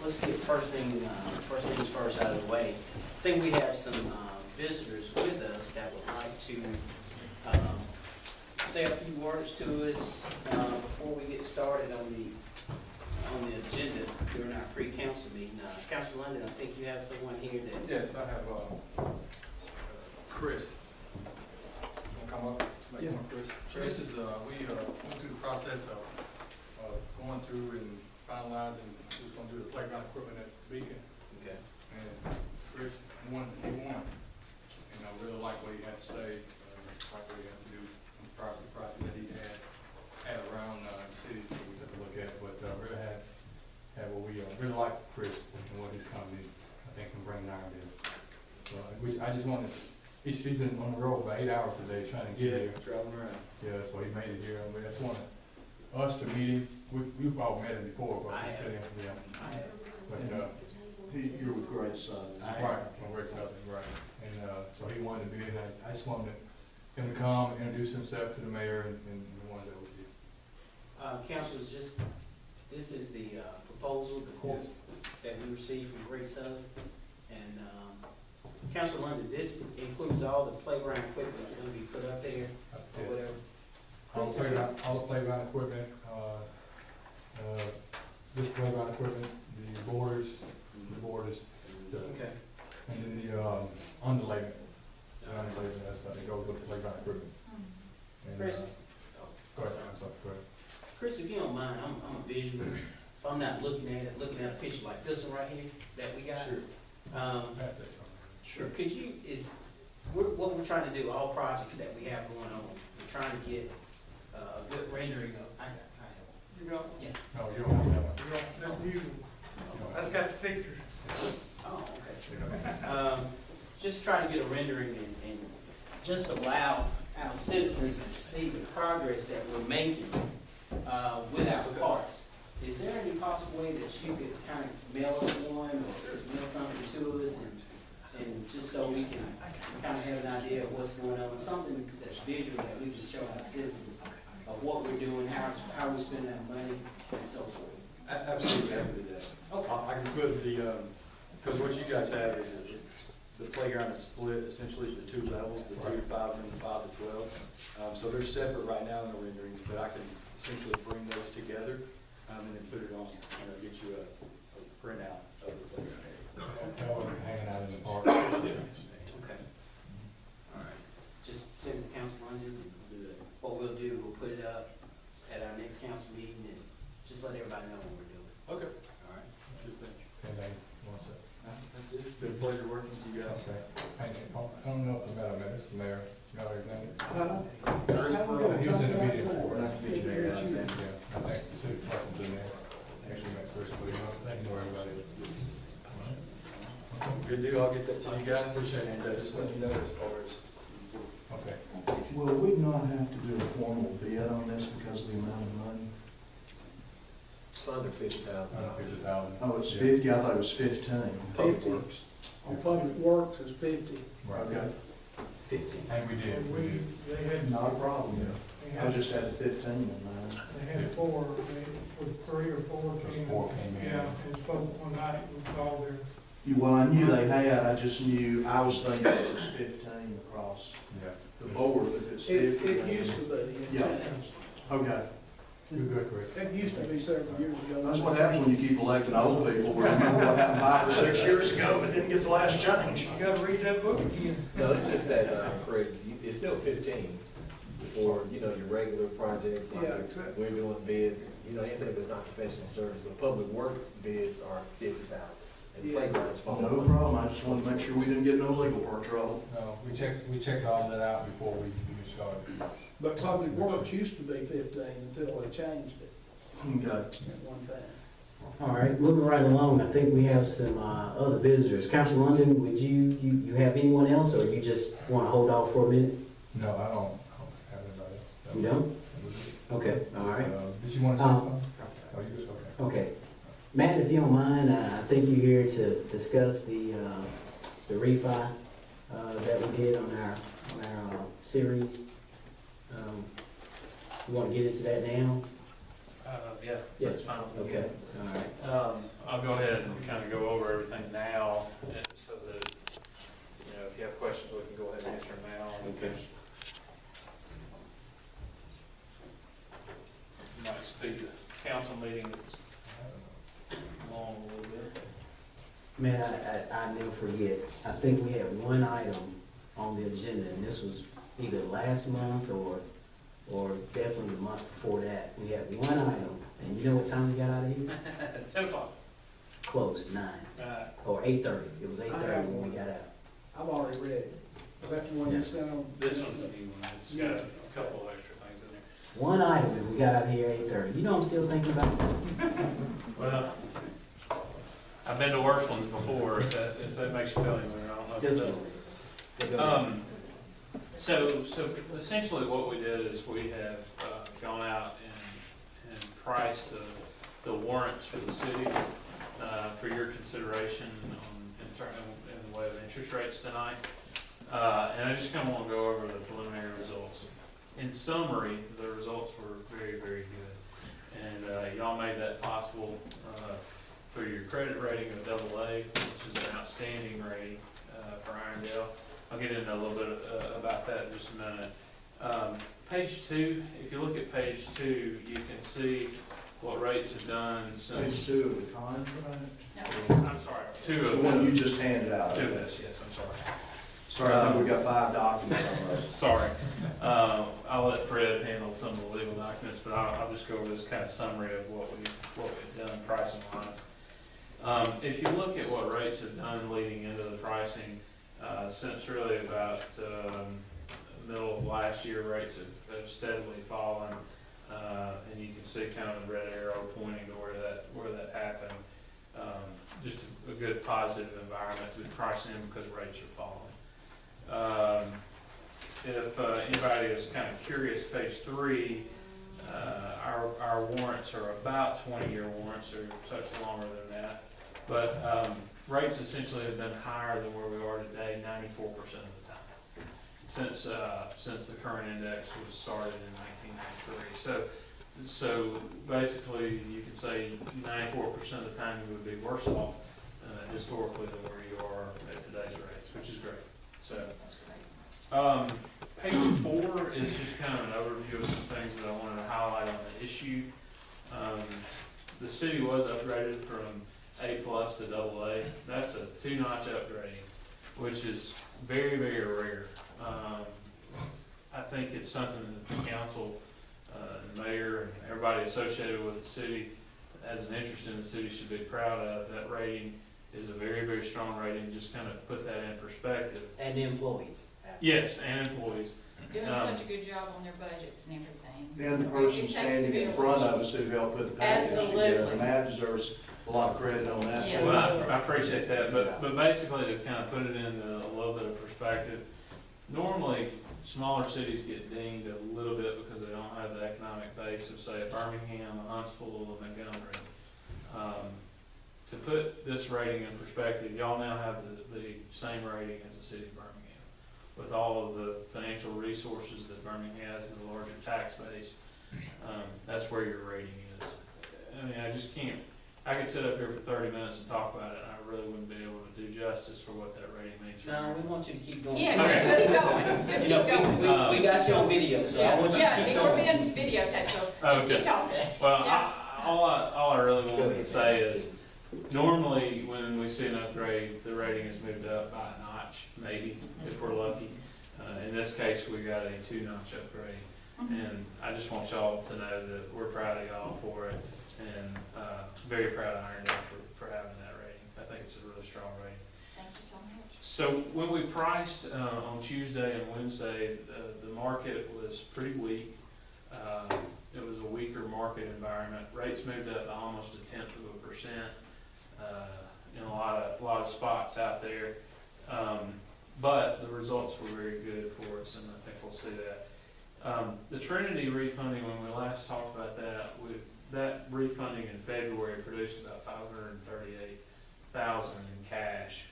let's get first things first out of the way. I think we have some visitors with us that would like to say a few words to us before we get started on the agenda during our pre-council meeting. Councilor London, I think you have someone here that... Yes, I have Chris. Wanna come up? Yeah. Chris. Chris is, we went through the process of going through and finalizing, we was gonna do the playground equipment at Beacon. Okay. And Chris won, he won. And I really like what he had to say, like what he had to do, the project that he had around the city that we took a look at, but really had what we really like Chris and what his company, I think, can bring to Irondale. So, which I just wanted, he's been on the road for 8 hours today trying to get here. Traveling around. Yeah, so he made it here, and we just wanted us to meet him. We've all met him before, but we said him, yeah. But, You're with Great Southern. right, from Great Southern, right. And so he wanted to be here, and I just wanted him to come, introduce himself to the mayor and the ones that were here. Councilors, this is the proposal, the quote that we received from Great Southern. And Councilor London, this includes all the playground equipment that's going to be put up there or whatever. All the playground equipment, this playground equipment, the borders, Okay. and then the underlayment. The underlayment, that's how they go with the playground equipment. And, Chris? go ahead, I'm sorry, go ahead. Chris, if you don't mind, I'm a visualist. If I'm not looking at a picture like this one right here that we got. Sure. Sure. Could you, what we're trying to do, all projects that we have going on, we're trying to get a good rendering of, You got, yeah. No, you don't have that one. that's you. That's got the pictures. Oh, okay. Just try to get a rendering and just allow our citizens to see the progress that we're making with our parks. Is there any possible way that you could kind of mail us one or mail something to us and just so we can kind of have an idea of what's going on, something that's visual that we can show our citizens of what we're doing, how we spend our money and so forth? Absolutely, I can do that. I can put the, because what you guys have is the playground is split essentially into 2 levels, the 2 to 5 and the 5 to 12. So they're separate right now in the renderings, but I can essentially bring those together and then put it on, get you a printout of the playground area. That one hanging out in the park. Okay. All right. Just send the council on it. What we'll do, we'll put it up at our next council meeting and just let everybody know what we're doing. Okay. All right. Good thing. And one sec. That's it. It's been a pleasure working with you guys. I don't know about Mr. Mayor, Alexander. He was in the meeting before. Nice to meet you, Mayor Alexander. Yeah, I think the city clerk was in there. Actually met Chris, but he know everybody. Good deal. I'll get that to you guys. Appreciate it. And just let you know as far as. Okay. Will we not have to do a formal bid on this because of the amount of money? It's under 50,000. Under 50,000. Oh, it's 50? I thought it was 15. 50. On Public Works is 50. Right. Okay, 15. And we did. And We did. they had, not a problem. they I had, just had the 15 in mind. they had 4, with 3 or 4 Just came. 4 came in. Yeah, and spoke one night, we called their, Well, I knew they had, I just knew, I was thinking it was 15 across Yeah. the board, if it's 50. it used to be. Yeah. Okay. You're good, Chris. It used to be several years ago. That's what happens when you keep electing old people. We remember what happened 5 or 6 years ago, but didn't get the last change. You gotta read that book again. No, it's just that, Craig, it's still 15 for, your regular projects. Yeah, exactly. We're doing bids, anything that's not professional service, but public works bids are 50,000. And Yeah. playgrounds fall. No problem, I just wanted to make sure we didn't get no legal trouble. No, we checked all that out before we started. But Public Works used to be 15 until they changed it Okay. at one time. All right, moving right along, I think we have some other visitors. Councilor London, would you have anyone else, or you just want to hold off for a minute? No, I don't have anybody else. You don't? Okay, all right. Did you want to say something? Oh, you just, okay. Okay. Matt, if you don't mind, I think you're here to discuss the refi that we did on our series. You want to get into that now? Yeah, Yeah. that's fine. Okay, all right. I'll go ahead and kind of go over everything now, and so that, you know, if you have questions, we can go ahead and answer them now. Okay. Might speed the council meeting along a little bit. Man, I never forget, I think we had one item on the agenda, and this was either last month or definitely the month before that. We had one item, and you know what time we got out of here? 10 o'clock. Close, 9, or 8:30. It was 8:30 when we got out. I've already read it. Is that the one you sent on? This one's a new one. It's got a couple of extra things in there. One item, and we got out of here at 8:30. You know I'm still thinking about it. Well, I've been to worse ones before, if that makes you feel any better. I don't know if it does. So essentially what we did is we have gone out and priced the warrants for the city for your consideration in the way of interest rates tonight. And I just kind of want to go over the preliminary results. In summary, the results were very, very good. And y'all made that possible for your credit rating of AA, which is an outstanding rating for Irondale. I'll get into a little bit about that in just a minute. Page 2, if you look at page 2, you can see what rates have done since. Page 2 of the contract? I'm sorry, 2 The of one you just handed out. 2 of this, yes, I'm sorry. Sorry, I think we got 5 documents on those. Sorry. I'll let Fred handle some of the legal documents, but I'll just go over this kind of summary of what we've done pricing wise. If you look at what rates have done leading into the pricing, since really about middle of last year, rates have steadily fallen, and you can see kind of the red arrow pointing to where that happened. Just a good positive environment to be pricing in because rates are falling. If anybody is kind of curious, page 3, our warrants are about 20-year warrants or such longer than that. But rates essentially have been higher than where we are today 94% of the time since the current index was started in 1993. So basically, you could say 94% of the time you would be worse off historically than where you are at today's rates, which is great. So page 4 is just kind of an overview of some things that I wanted to highlight on the issue. The city was upgraded from A+ to AA. That's a 2-notch upgrading, which is very, very rare. I think it's something that the council, the mayor, and everybody associated with the city has an interest in the city should be proud of. That rating is a very, very strong rating. Just kind of put that in perspective. And the employees. Yes, and employees. Doing such a good job on their budgets and everything. And the person standing in front of us who helped put the package together, Absolutely. and that deserves a lot of credit on that. Yes. Well, I appreciate that, but basically to kind of put it in a little bit of perspective, normally smaller cities get dinged a little bit because they don't have the economic base of, say, a Birmingham, a Huntsville, a Montgomery. To put this rating in perspective, y'all now have the same rating as the city of Birmingham, with all of the financial resources that Birmingham has and the larger tax base. That's where your rating is. I mean, I just can't. I could sit up here for 30 minutes and talk about it, and I really wouldn't be able to do justice for what that rating means. No, we want you to keep going. Yeah, Okay. just keep going, just You keep know, going. we got you on video, so I want you to Yeah, keep we're going. being videotaped, so just Okay. keep talking. Well, Yeah. all I really wanted to say is, normally when we see an upgrade, the rating is moved up by a notch, maybe, if we're lucky. In this case, we got a 2-notch upgrade. And I just want y'all to know that we're proud of y'all for it, and very proud of Irondale for having that rating. I think it's a really strong rating. Thank you so much. So when we priced on Tuesday and Wednesday, the market was pretty weak. It was a weaker market environment. Rates moved up by almost 0.1% in a lot of spots out there. But the results were very good for us, and I think we'll see that. The Trinity refunding, when we last talked about that, that refunding in February produced about $538,000 in cash.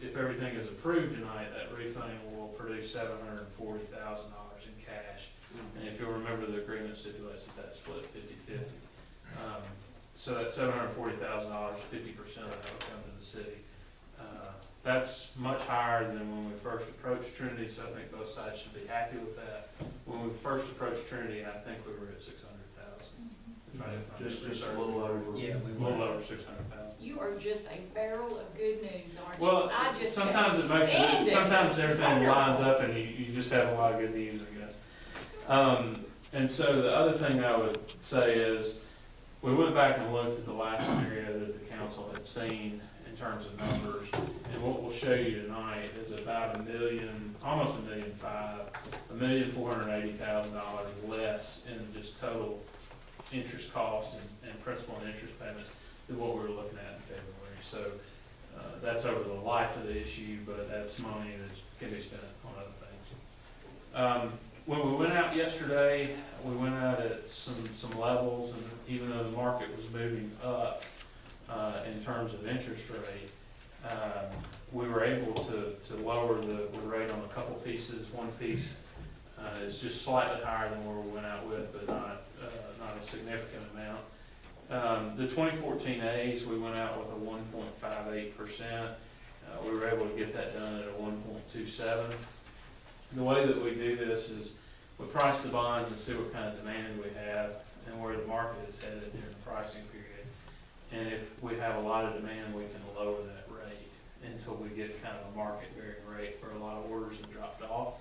If everything is approved tonight, that refunding will produce $740,000 in cash. And if you'll remember, the agreement stipulates that that's split 50-50. So that's $740,000, 50% of that will come to the city. That's much higher than when we first approached Trinity, so I think both sides should be happy with that. When we first approached Trinity, I think we were at 600,000. Just a little over. Yeah, we A little were. over 600,000. You are just a barrel of good news, aren't you? Well, I just sometimes it makes can't it, stand sometimes everything lines Wonderful. up and you just have a lot of good news, I guess. And so the other thing I would say is, we went back and looked at the last scenario that the council had seen in terms of numbers. And what we'll show you tonight is about $1 million, almost $1.5 million, $1,480,000 less in just total interest cost and principal and interest payments than what we were looking at in February. So, that's over the life of the issue, but that's money that can be spent on other things. When we went out yesterday, we went out at some levels, and even though the market was moving up, in terms of interest rate, we were able to lower the rate on a couple pieces. One piece, is just slightly higher than where we went out with, but not a significant amount. The 2014 A's, we went out with a 1.58%. We were able to get that done at a 1.27. The way that we do this is we price the bonds and see what kind of demand we have and where the market is headed during the pricing period. And if we have a lot of demand, we can lower that rate until we get kind of a market bearing rate where a lot of orders have dropped off.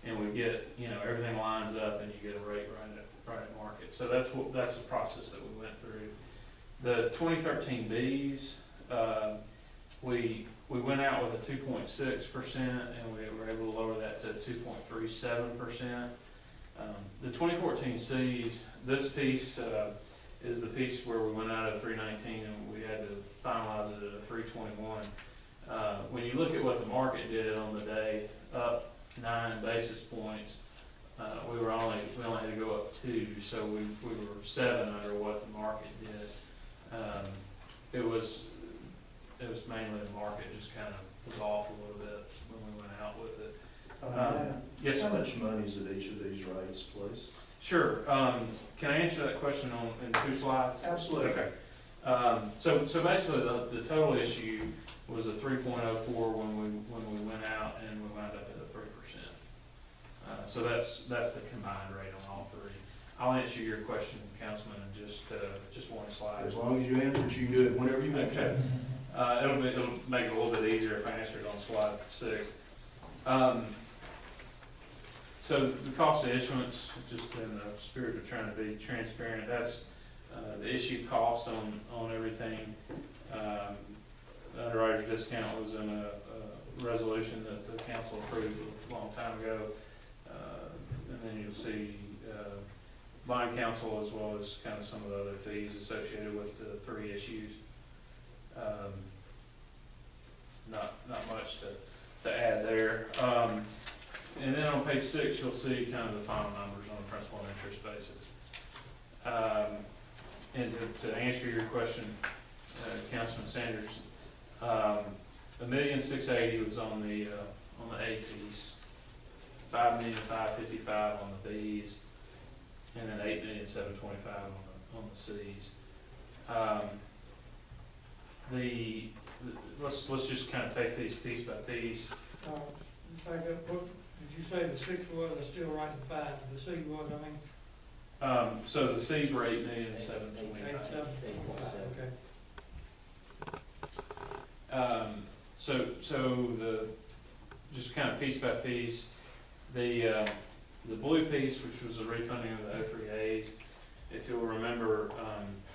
And we get, everything lines up and you get a rate right at market. So that's the process that we went through. The 2013 Bs, we went out with a 2.6% and we were able to lower that to 2.37%. The 2014 Cs, this piece is the piece where we went out at 319 and we had to finalize it at a 321. When you look at what the market did on the day, up 9 basis points, we only had to go up 2, so we were 7 under what the market did. It was mainly the market just kind of was off a little bit when we went out with it. Yes, How sir. much money is at each of these rates, please? Sure. Can I answer that question in 2 slides? Absolutely. Okay. So basically the total issue was a 3.04 when we went out, and we wound up at a 3%. So that's the combined rate on all 3. I'll answer your question, Councilman, in just 1 slide. As long as you answer it, you can do it whenever you want. Okay. It'll make it a little bit easier if I answer it on slide 6. So the cost of issuance, just in the spirit of trying to be transparent, that's the issue cost on everything. The underwriter's discount was in a resolution that the council approved a long time ago. And then you'll see bond counsel as well as kind of some of the other fees associated with the 3 issues. Not much to add there. And then on page 6, you'll see kind of the final numbers on a principal and interest basis. And to answer your question, Councilman Sanders, $1,680,000 was on the A piece, $5,555,000 on the Bs, and then $8,725,000 on the Cs. Let's just kind of take these piece by piece. Back up, what, did you say the 6 was, I still writing 5, the C was, I mean? So the Cs were $8,725,000. 8.7. Okay. So the, just kind of piece by piece, the blue piece, which was the refunding of the 03As, if you'll remember,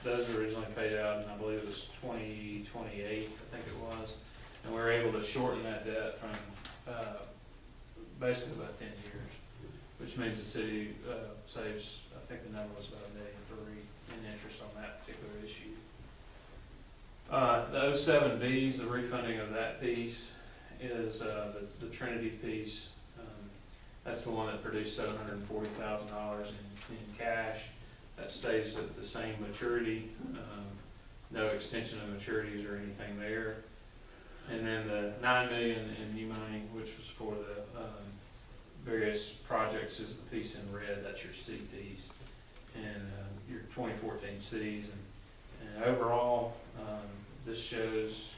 those were originally paid out, and I believe it was 2028, I think it was, and we were able to shorten that debt from basically about 10 years, which means the city saves, I think the number was about $1.3 million in interest on that particular issue. The 07Bs, the refunding of that piece is the Trinity piece. That's the one that produced $740,000 in cash. That stays at the same maturity, no extension of maturities or anything there. And then the $9 million in new money, which was for the various projects, is the piece in red. That's your C piece, and your 2014 Cs, And overall, this shows,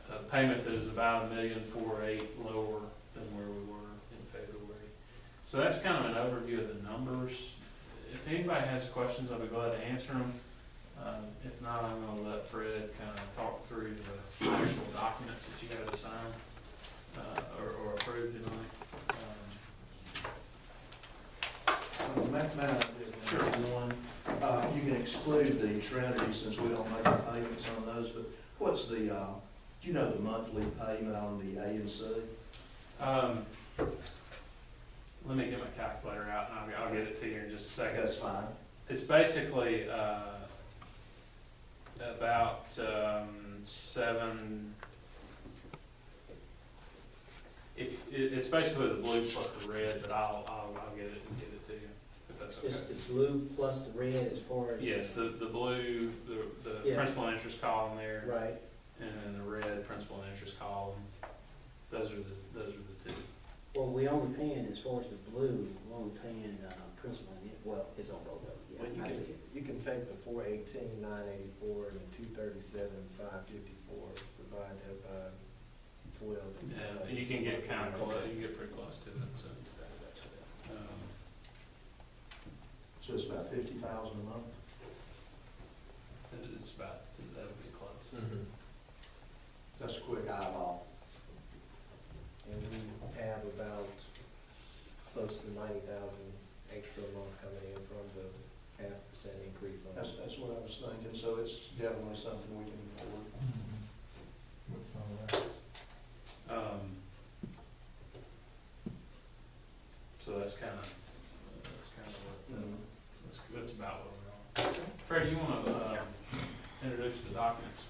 a payment that is about $1,408,000 lower than where we were in February. So that's kind of an overview of the numbers. If anybody has questions, I'll be glad to answer them. If not, I'm going to let Fred kind of talk through the actual documents that you got to sign or approve tonight. Sure. One, you can exclude the Trinity since we don't make the payments on those, but what's the, do you know the monthly payment on the A and C? Let me get my calculator out and I'll get it to you in just a second. That's fine. It's basically about seven. It's basically the blue plus the red, but I'll get it and get it to you if that's okay. Just the blue plus the red as far as. Yes, the blue, the Yeah. principal and interest column there, Right. and then the red principal and interest column. Those are the two. Well, we only paying, as far as the blue, we're only paying, principal and, well, it's on both of Well, them, yeah, I see it. you can take the 418,984 and the 237,554, divide that by 12. Yeah, and you can get kind of close, you can get pretty close to it, so. So it's about 50,000 a month? It's about, that would be close. Mm-hmm. That's a quick eyeball. And we have about close to 90,000 extra a month coming in from the 0.5% increase on. That's what I was thinking, so it's definitely something we can afford. So that's kind of what, that's about what we're on. Fred, you want to introduce the documents?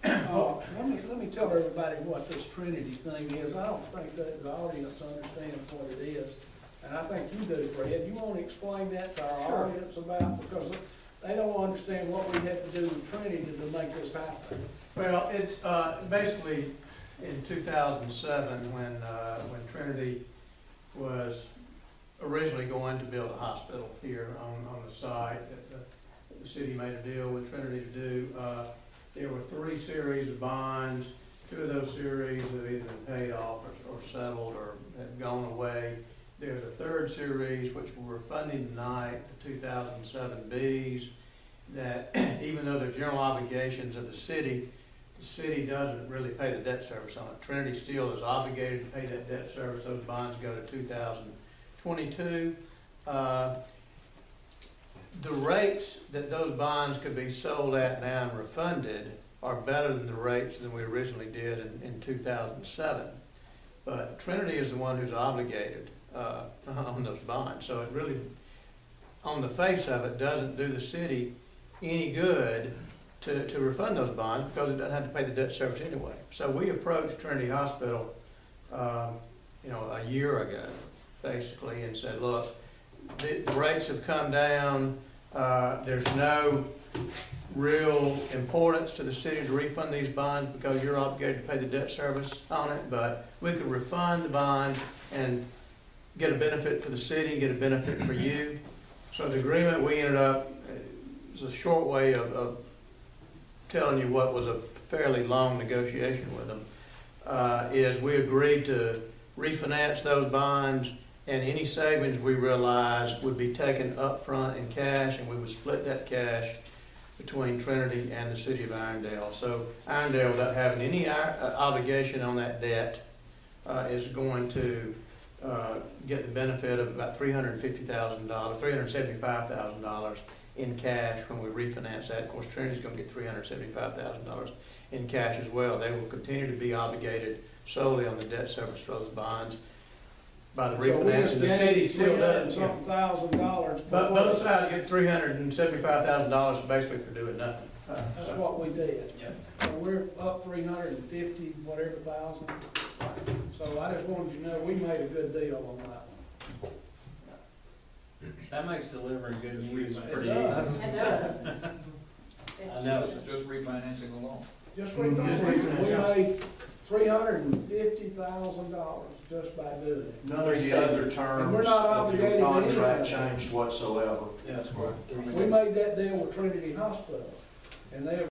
Let me tell everybody what this Trinity thing is. I don't think that the audience understands what it is, and I think you do, Fred. You want to explain that to our audience about, because they don't understand what we had to do with Trinity to make this happen. Well, it's basically in 2007 when Trinity was originally going to build a hospital here on the site that the city made a deal with Trinity to do. There were 3 series of bonds. 2 of those series have either been paid off or settled or have gone away. There's a 3rd series, which we're funding tonight, the 2007 Bs, that even though they're general obligations of the city doesn't really pay the debt service on it. Trinity still is obligated to pay that debt service. Those bonds go to 2022. The rates that those bonds could be sold at now and refunded are better than the rates than we originally did in 2007. But Trinity is the one who's obligated on those bonds. So it really, on the face of it, doesn't do the city any good to refund those bonds because it doesn't have to pay the debt service anyway. So we approached Trinity Hospital, a year ago, basically, and said, look, the rates have come down. There's no real importance to the city to refund these bonds because you're obligated to pay the debt service on it, but we could refund the bond and get a benefit for the city, get a benefit for you. So the agreement we ended up, is a short way of telling you what was a fairly long negotiation with them, is we agreed to refinance those bonds, and any savings we realized would be taken up front in cash, and we would split that cash between Trinity and the city of Irondale. So Irondale, without having any obligation on that debt, is going to get the benefit of about $350,000, $375,000 in cash when we refinance that. Of course, Trinity's going to get $375,000 in cash as well. They will continue to be obligated solely on the debt service for those bonds. By the refinance, the city still does. $300,000. But both sides get $375,000 basically for doing nothing. That's what we did. Yeah. So we're up 350, whatever thousand. So I just wanted you to know, we made a good deal on that one. That makes delivering good news It pretty does. easy. It does. I know. Just refinancing the loan. Just we made $350,000 just by doing it. None of the other And terms we're not of your obligated to contract anything. changed whatsoever. That's right. We made that deal with Trinity Hospital, and they